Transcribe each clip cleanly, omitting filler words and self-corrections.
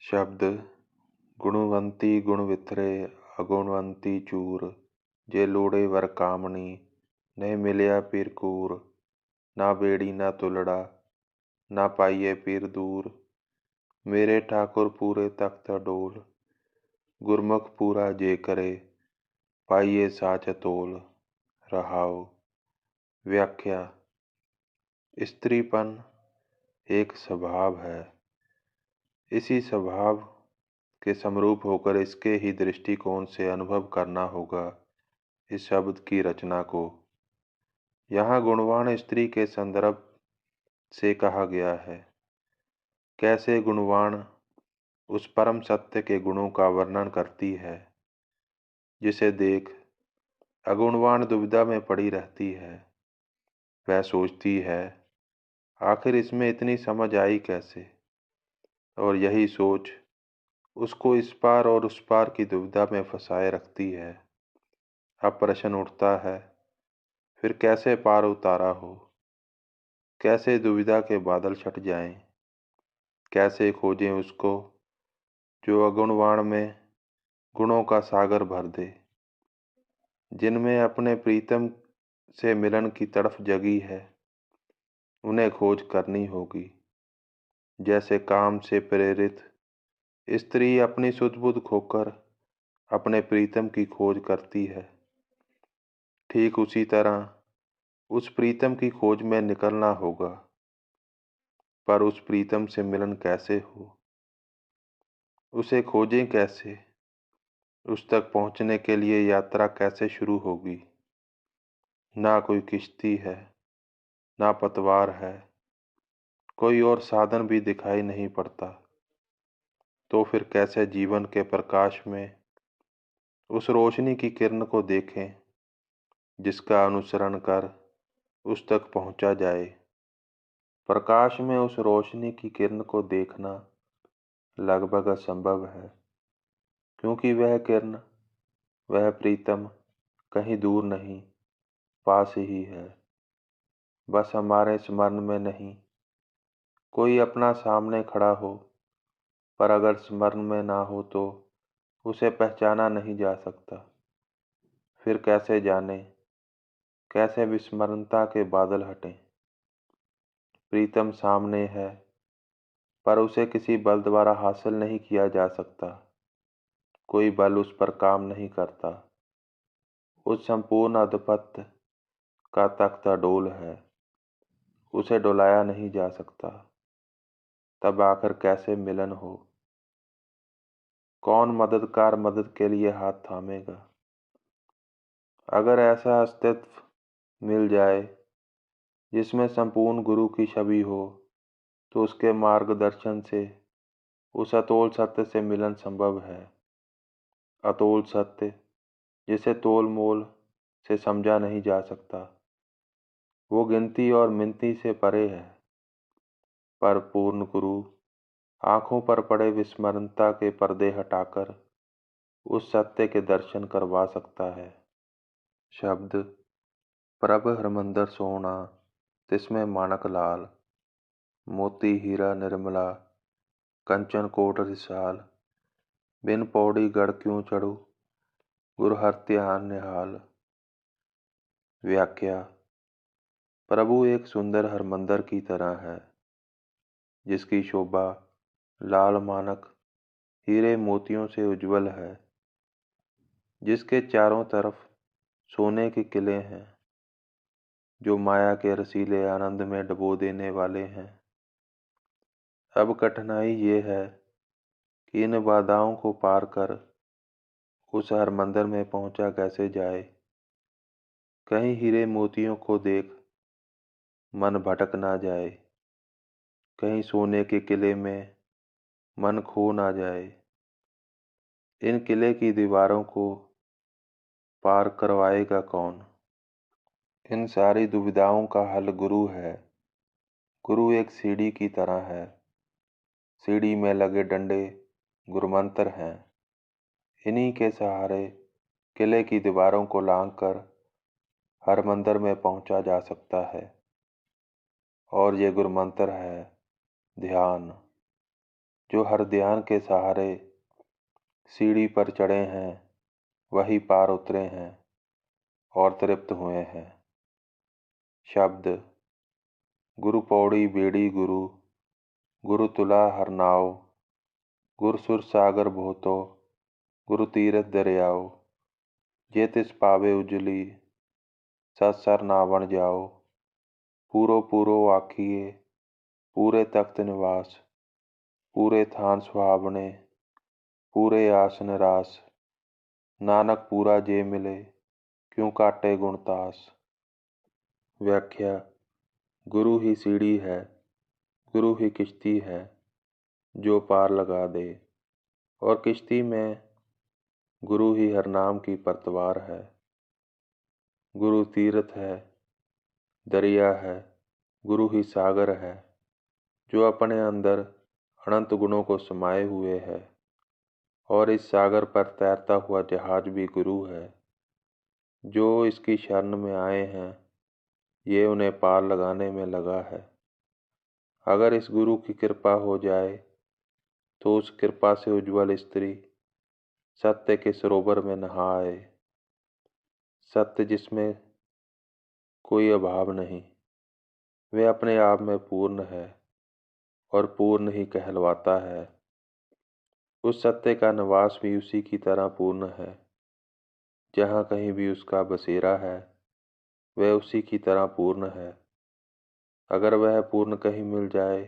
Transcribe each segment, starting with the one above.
शब्द गुणवंती गुण विथरे अगुणवंती चूर। जे लोड़े वर कामनी नहीं मिलया पीर कूर। ना बेड़ी ना तुलड़ा ना पाइये पीर दूर। मेरे ठाकुर पूरे तख्त डोल। गुरमुख पूरा जे करे पाइये साच तोल। रहाओ। व्याख्या। स्त्रीपन एक स्वभाव है। इसी स्वभाव के समरूप होकर इसके ही दृष्टिकोण से अनुभव करना होगा इस शब्द की रचना को। यहाँ गुणवान स्त्री के संदर्भ से कहा गया है। कैसे गुणवान उस परम सत्य के गुणों का वर्णन करती है जिसे देख अगुणवान दुविधा में पड़ी रहती है। वह सोचती है आखिर इसमें इतनी समझ आई कैसे, और यही सोच उसको इस पार और उस पार की दुविधा में फंसाए रखती है। अब प्रश्न उठता है, फिर कैसे पार उतारा हो, कैसे दुविधा के बादल छट जाएं, कैसे खोजें उसको जो अगुणवान में गुणों का सागर भर दे, जिनमें अपने प्रीतम से मिलन की तड़फ जगी है। उन्हें खोज करनी होगी। जैसे काम से प्रेरित स्त्री अपनी सुध-बुध खोकर अपने प्रीतम की खोज करती है, ठीक उसी तरह उस प्रीतम की खोज में निकलना होगा। पर उस प्रीतम से मिलन कैसे हो, उसे खोजें कैसे, उस तक पहुंचने के लिए यात्रा कैसे शुरू होगी। ना कोई किश्ती है, ना पतवार है, कोई और साधन भी दिखाई नहीं पड़ता। तो फिर कैसे जीवन के प्रकाश में उस रोशनी की किरण को देखें जिसका अनुसरण कर उस तक पहुंचा जाए। प्रकाश में उस रोशनी की किरण को देखना लगभग असंभव है, क्योंकि वह किरण, वह प्रीतम कहीं दूर नहीं, पास ही है। बस हमारे स्मरण में नहीं। कोई अपना सामने खड़ा हो, पर अगर स्मरण में ना हो तो उसे पहचाना नहीं जा सकता। फिर कैसे जाने, कैसे विस्मरणता के बादल हटें। प्रीतम सामने है, पर उसे किसी बल द्वारा हासिल नहीं किया जा सकता। कोई बल उस पर काम नहीं करता। उस संपूर्ण आधिपत्य का तख्त अडोल है, उसे डुलाया नहीं जा सकता। तब आखिर कैसे मिलन हो? कौन मददगार मदद के लिए हाथ थामेगा? अगर ऐसा अस्तित्व मिल जाए जिसमें संपूर्ण गुरु की छवि हो, तो उसके मार्गदर्शन से उस अतोल सत्य से मिलन संभव है। अतोल सत्य जिसे तोल मोल से समझा नहीं जा सकता। वो गिनती और मिनती से परे है। पर पूर्ण गुरु आंखों पर पड़े विस्मरणता के पर्दे हटाकर उस सत्य के दर्शन करवा सकता है। शब्द प्रभ हरमंदर सोना तिसमें माणक लाल। मोती हीरा निर्मला कंचन कोट रिसाल। बिन पौड़ी गढ़ क्यों चढ़ू गुर हर ध्यान निहाल। व्याख्या। प्रभु एक सुंदर हरमंदर की तरह है, जिसकी शोभा लाल मानक हीरे मोतियों से उज्जवल है, जिसके चारों तरफ सोने के किले हैं जो माया के रसीले आनंद में डुबो देने वाले हैं। अब कठिनाई ये है कि इन बाधाओं को पार कर उस हरमंदिर में पहुंचा कैसे जाए। कहीं हीरे मोतियों को देख मन भटक ना जाए, कहीं सोने के किले में मन खो ना जाए। इन किले की दीवारों को पार करवाएगा कौन? इन सारी दुविधाओं का हल गुरु है। गुरु एक सीढ़ी की तरह है। सीढ़ी में लगे डंडे गुरुमंत्र हैं। इन्हीं के सहारे किले की दीवारों को लांघकर हरमंदिर में पहुंचा जा सकता है। और ये गुरुमंत्र है ध्यान, जो हर ध्यान के सहारे सीढ़ी पर चढ़े हैं, वही पार उतरे हैं और तृप्त हुए हैं। शब्द गुरु पौड़ी बेड़ी गुरु, गुरु तुला हर नाव, गुर सुर सागर भोतो, गुरु तीरथ दरियाओ, जे तिस पावे उजली, सत सर ना बन जाओ, पूरो पूरो आखिए, पूरे तख्त निवास, पूरे थान सुहावने, पूरे आसन रास, नानक पूरा जे मिले, क्यों काटे गुणतास। व्याख्या गुरु ही सीढ़ी है, गुरु ही किश्ती है जो पार लगा दे, और किश्ती में गुरु ही हरनाम की पतवार है। गुरु तीर्थ है, दरिया है, गुरु ही सागर है जो अपने अंदर अनंत गुणों को समाये हुए है, और इस सागर पर तैरता हुआ जहाज भी गुरु है। जो इसकी शरण में आए हैं, ये उन्हें पार लगाने में लगा है। अगर इस गुरु की कृपा हो जाए तो उस कृपा से उज्ज्वल स्त्री सत्य के सरोवर में नहा आए। सत्य जिसमें कोई अभाव नहीं, वे अपने आप में पूर्ण है और पूर्ण ही कहलवाता है। उस सत्य का निवास भी उसी की तरह पूर्ण है। जहाँ कहीं भी उसका बसेरा है, वह उसी की तरह पूर्ण है। अगर वह पूर्ण कहीं मिल जाए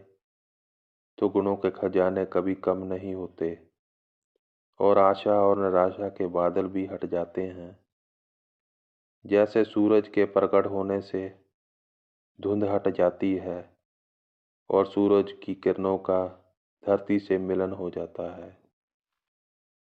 तो गुणों के खजाने कभी कम नहीं होते, और आशा और निराशा के बादल भी हट जाते हैं। जैसे सूरज के प्रकट होने से धुंध हट जाती है और सूरज की किरणों का धरती से मिलन हो जाता है।